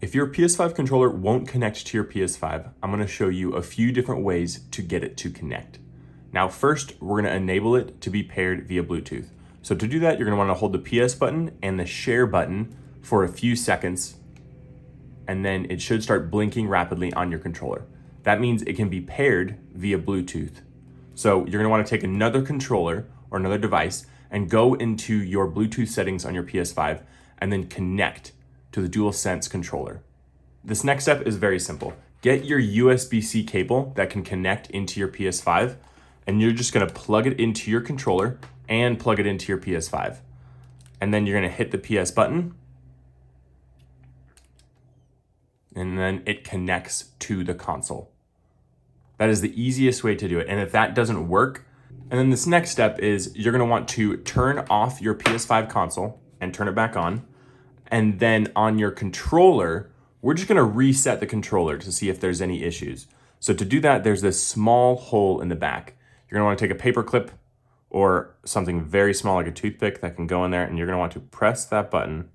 If your PS5 controller won't connect to your PS5, I'm gonna show you a few different ways to get it to connect. Now, first, we're gonna enable it to be paired via Bluetooth. So to do that, you're gonna wanna hold the PS button and the share button for a few seconds, and then it should start blinking rapidly on your controller. That means it can be paired via Bluetooth. So you're gonna wanna take another controller or another device and go into your Bluetooth settings on your PS5 and then connect to the Dualsense controller. This next step is very simple. Get your USB-C cable that can connect into your PS5, and you're just gonna plug it into your controller and plug it into your PS5. And then you're gonna hit the PS button, and then it connects to the console. That is the easiest way to do it. And if that doesn't work, and then this next step is you're gonna want to turn off your PS5 console and turn it back on. And then on your controller, we're just gonna reset the controller to see if there's any issues. So to do that, there's this small hole in the back. You're gonna wanna take a paper clip or something very small like a toothpick that can go in there, and you're gonna want to press that button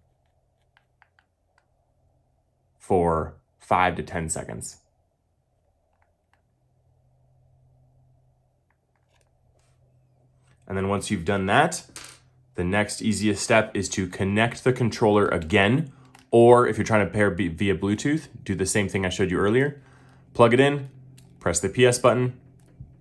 for 5 to 10 seconds. And then once you've done that, the next easiest step is to connect the controller again, or if you're trying to pair via Bluetooth, do the same thing I showed you earlier. Plug it in, press the PS button,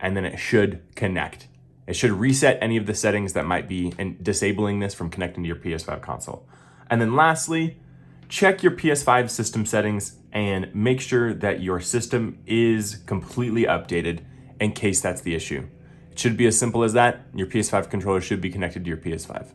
and then it should connect. It should reset any of the settings that might be disabling this from connecting to your PS5 console. And then lastly, check your PS5 system settings and make sure that your system is completely updated in case that's the issue. It should be as simple as that. Your PS5 controller should be connected to your PS5.